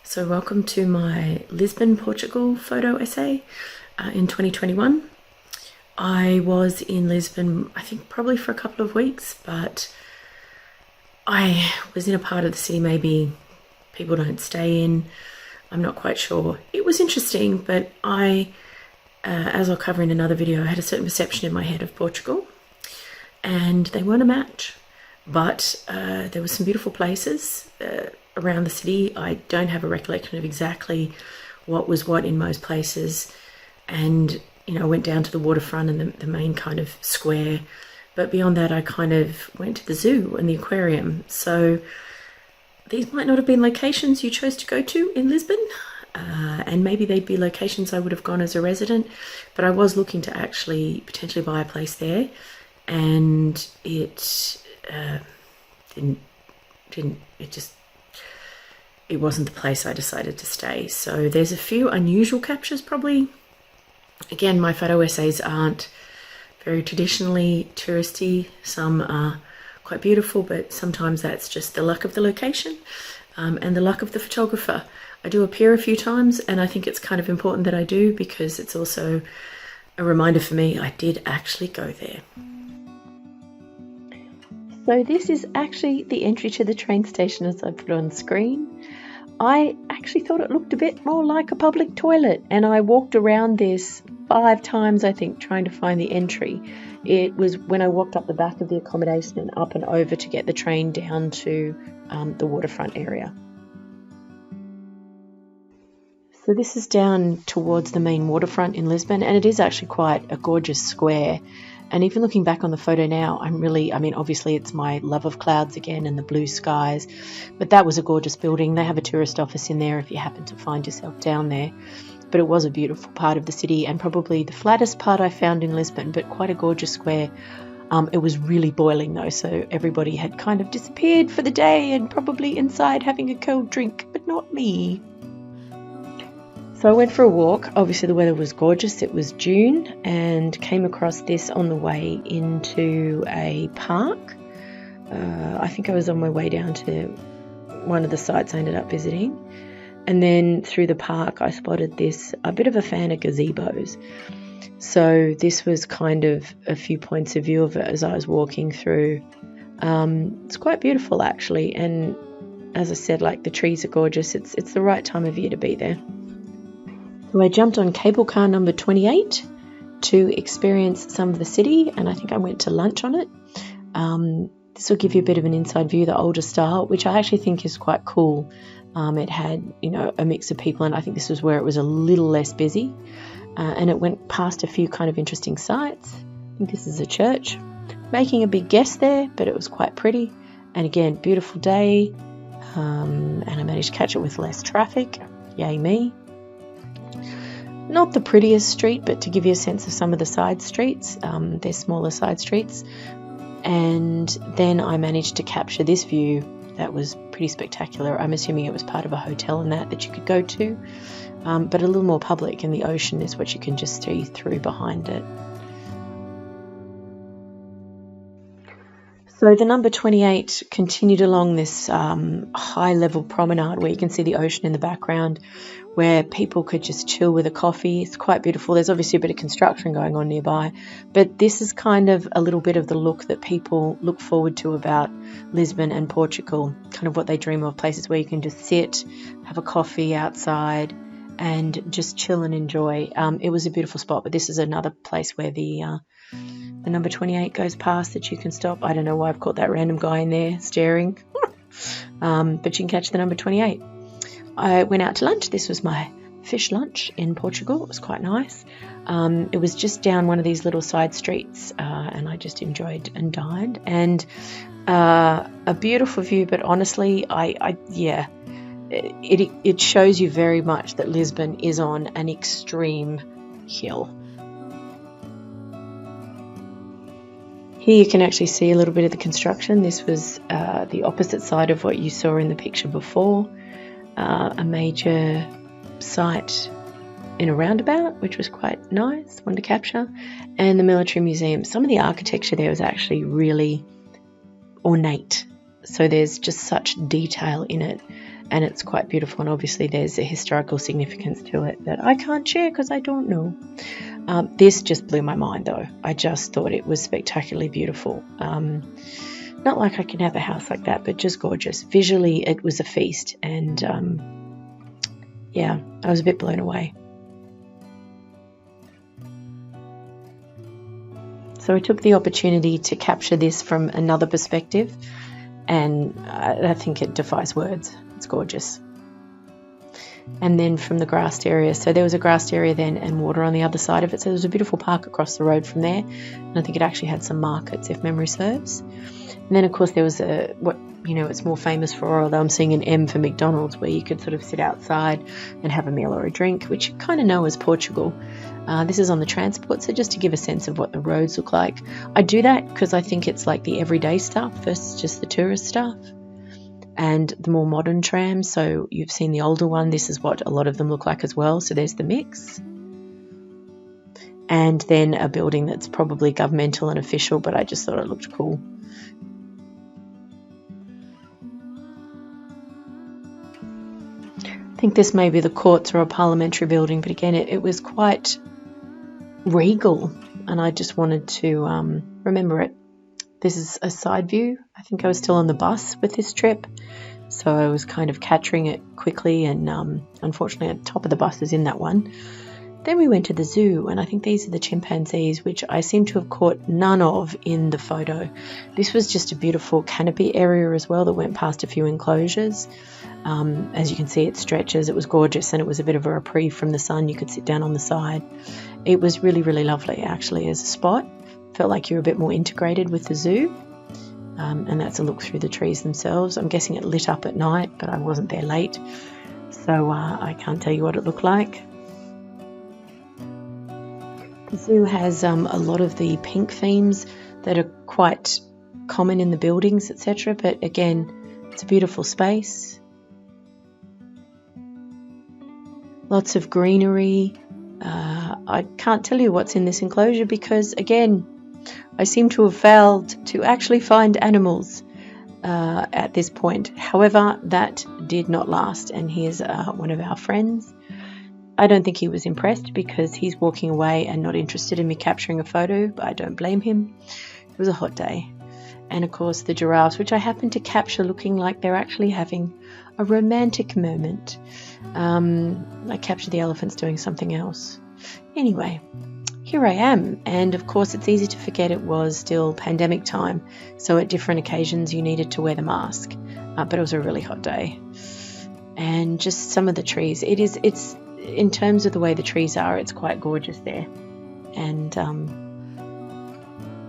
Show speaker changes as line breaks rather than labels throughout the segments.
So welcome to my Lisbon Portugal photo essay in 2021. I was in Lisbon, I think probably for a couple of weeks, but I was in a part of the city maybe people don't stay in. I'm not quite sure. It was interesting, but as I'll cover in another video, I had a certain perception in my head of Portugal, and they weren't a match. But there were some beautiful places around the city. I don't have a recollection of exactly what was what in most places. And, I went down to the waterfront and the main kind of square. But beyond that, I kind of went to the zoo and the aquarium. So these might not have been locations you chose to go to in Lisbon. And maybe they'd be locations I would have gone as a resident. But I was looking to actually potentially buy a place there. And it it wasn't the place I decided to stay. So there's a few unusual captures probably. Again, my photo essays aren't very traditionally touristy. Some are quite beautiful, but sometimes that's just the luck of the location and the luck of the photographer. I do appear a few times, and I think it's kind of important that I do, because it's also a reminder for me I did actually go there. So this is actually the entry to the train station as I put on screen. I actually thought it looked a bit more like a public toilet, and I walked around this 5 times, I think, trying to find the entry. It was when I walked up the back of the accommodation and up and over to get the train down to the waterfront area. So this is down towards the main waterfront in Lisbon, and it is actually quite a gorgeous square. And even looking back on the photo now, obviously it's my love of clouds again and the blue skies, but that was a gorgeous building. They have a tourist office in there if you happen to find yourself down there. But it was a beautiful part of the city, and probably the flattest part I found in Lisbon, but quite a gorgeous square. It was really boiling though, so everybody had kind of disappeared for the day and probably inside having a cold drink, but not me. So I went for a walk. Obviously the weather was gorgeous. It was June, and came across this on the way into a park. I think I was on my way down to one of the sites I ended up visiting. And then through the park I spotted this, a bit of a fan of gazebos. So this was kind of a few points of view of it as I was walking through. It's quite beautiful actually, and as I said, like, the trees are gorgeous. It's the right time of year to be there. So I jumped on cable car number 28 to experience some of the city, and I think I went to lunch on it. This will give you a bit of an inside view, the older style, which I actually think is quite cool. It had, a mix of people, and I think this was where it was a little less busy. And it went past a few kind of interesting sites. I think this is a church. Making a big guess there, but it was quite pretty. And again, beautiful day. And I managed to catch it with less traffic. Yay me. Not the prettiest street, but to give you a sense of some of the side streets, they're smaller side streets. And then I managed to capture this view that was pretty spectacular. I'm assuming it was part of a hotel and that you could go to, but a little more public, and the ocean is what you can just see through behind it. So the number 28 continued along this high-level promenade where you can see the ocean in the background, where people could just chill with a coffee. It's quite beautiful. There's obviously a bit of construction going on nearby, but this is kind of a little bit of the look that people look forward to about Lisbon and Portugal, kind of what they dream of, places where you can just sit, have a coffee outside, and just chill and enjoy. It was a beautiful spot, but this is another place where the number 28 goes past that you can stop. I don't know why I've caught that random guy in there staring, but you can catch the number 28. I went out to lunch. This was my fish lunch in Portugal. It was quite nice. It was just down one of these little side streets, and I just enjoyed and dined. And a beautiful view, but honestly, it shows you very much that Lisbon is on an extreme hill. Here you can actually see a little bit of the construction. This was the opposite side of what you saw in the picture before. A major site in a roundabout, which was quite nice, one to capture, and the military museum. Some of the architecture there was actually really ornate, so there's just such detail in it, and it's quite beautiful, and obviously there's a historical significance to it that I can't share because I don't know. This just blew my mind though. I just thought it was spectacularly beautiful. Not like I can have a house like that, but just gorgeous. Visually it was a feast, and yeah, I was a bit blown away. So I took the opportunity to capture this from another perspective, and I think it defies words. It's gorgeous. And then from the grassed area, so there was a grassed area then and water on the other side of it, so there was a beautiful park across the road from there, and I think it actually had some markets if memory serves. And then of course there was it's more famous for, although I'm seeing an M for McDonald's, where you could sort of sit outside and have a meal or a drink, which you kind of know as Portugal. This is on the transport, so just to give a sense of what the roads look like. I do that because I think it's like the everyday stuff versus just the tourist stuff. And the more modern trams, so you've seen the older one, this is what a lot of them look like as well. So there's the mix. And then a building that's probably governmental and official, but I just thought it looked cool. I think this may be the courts or a parliamentary building, but again, it was quite regal, and I just wanted to remember it. This is a side view. I think I was still on the bus with this trip, so I was kind of capturing it quickly, and unfortunately at the top of the bus is in that one. Then we went to the zoo, and I think these are the chimpanzees, which I seem to have caught none of in the photo. This was just a beautiful canopy area as well that went past a few enclosures. As you can see, it stretches. It was gorgeous, and it was a bit of a reprieve from the sun. You could sit down on the side. It was really, really lovely actually as a spot. Felt like you were a bit more integrated with the zoo. And that's a look through the trees themselves. I'm guessing it lit up at night, but I wasn't there late, so I can't tell you what it looked like. The zoo has a lot of the pink themes that are quite common in the buildings, etc. But again, it's a beautiful space. Lots of greenery. I can't tell you what's in this enclosure because, again, I seem to have failed to actually find animals at this point. However, that did not last, and here's one of our friends. I don't think he was impressed because he's walking away and not interested in me capturing a photo, but I don't blame him. It was a hot day. And of course the giraffes, which I happened to capture looking like they're actually having a romantic moment. I captured the elephants doing something else. Anyway, here I am, and of course it's easy to forget it was still pandemic time, so at different occasions you needed to wear the mask, but it was a really hot day. And just some of the trees, it's in terms of the way the trees are, it's quite gorgeous there, and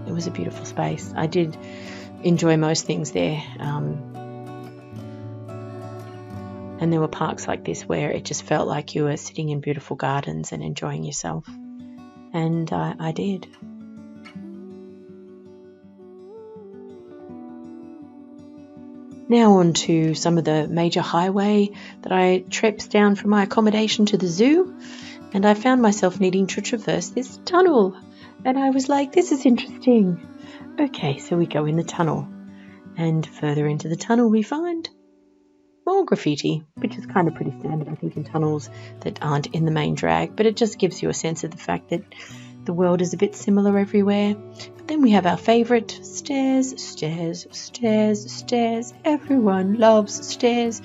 it was a beautiful space. I did enjoy most things there, and there were parks like this where it just felt like you were sitting in beautiful gardens and enjoying yourself, and I did. Now on to some of the major highway that I trekked down from my accommodation to the zoo, and I found myself needing to traverse this tunnel, and I was like, this is interesting. Okay, so we go in the tunnel, and further into the tunnel we find more graffiti, which is kind of pretty standard, I think, in tunnels that aren't in the main drag, but it just gives you a sense of the fact that the world is a bit similar everywhere. But then we have our favourite stairs, stairs, stairs, stairs. Everyone loves stairs.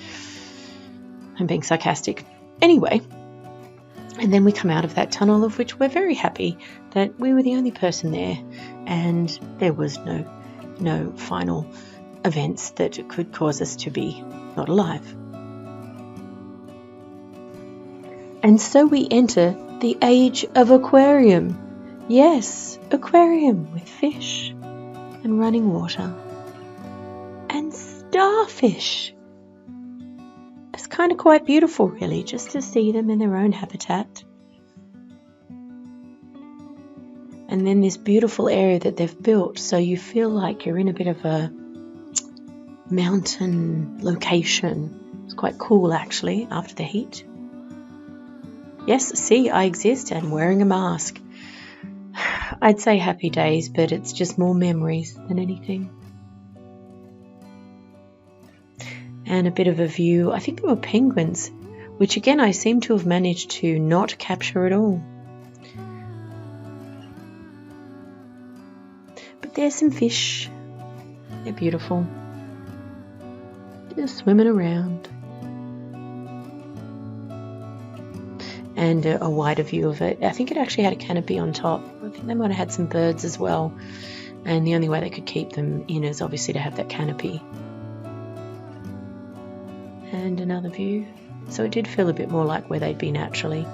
I'm being sarcastic. Anyway, and then we come out of that tunnel, of which we're very happy that we were the only person there, and there was no final events that could cause us to be not alive. And so we enter the age of aquarium. Yes, aquarium with fish and running water and starfish. It's kind of quite beautiful, really, just to see them in their own habitat. And then this beautiful area that they've built, so you feel like you're in a bit of a mountain location. It's quite cool, actually, after the heat. Yes, see, I exist and wearing a mask. I'd say happy days, but it's just more memories than anything. and a bit of a view. I think there were penguins, which again I seem to have managed to not capture at all. But there's some fish. They're beautiful. Just swimming around. And a wider view of it. I think it actually had a canopy on top. I think they might have had some birds as well. And the only way they could keep them in is obviously to have that canopy. And another view. So it did feel a bit more like where they'd be naturally.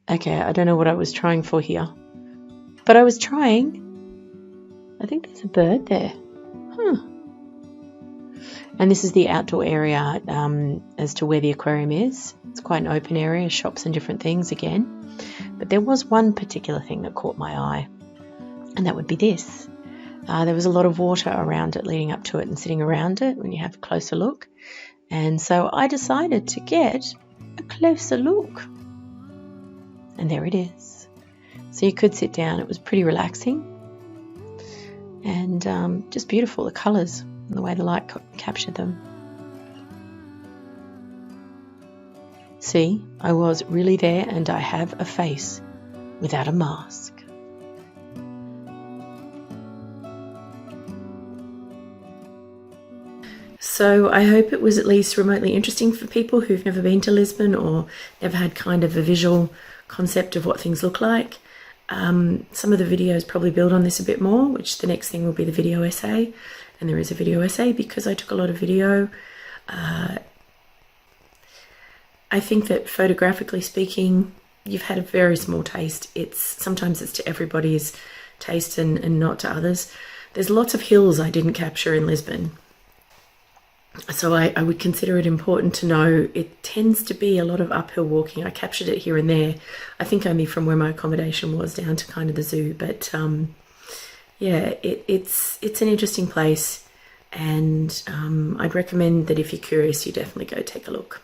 Okay, I don't know what I was trying for here. But I was trying. I think there's a bird there. And this is the outdoor area as to where the aquarium is. It's quite an open area, shops and different things again. But there was one particular thing that caught my eye, and that would be this. There was a lot of water around it, leading up to it and sitting around it when you have a closer look. And so I decided to get a closer look. And there it is. So you could sit down. It was pretty relaxing. And just beautiful, the colours and the way the light captured them. See, I was really there, and I have a face without a mask. So I hope it was at least remotely interesting for people who've never been to Lisbon or never had kind of a visual concept of what things look like. Some of the videos probably build on this a bit more, which the next thing will be the video essay. And there is a video essay because I took a lot of video. I think that photographically speaking, you've had a very small taste. Sometimes it's to everybody's taste and not to others. There's lots of hills I didn't capture in Lisbon. So I would consider it important to know it tends to be a lot of uphill walking. I captured it here and there. I think only from where my accommodation was down to kind of the zoo. But yeah, it's an interesting place. And I'd recommend that if you're curious, you definitely go take a look.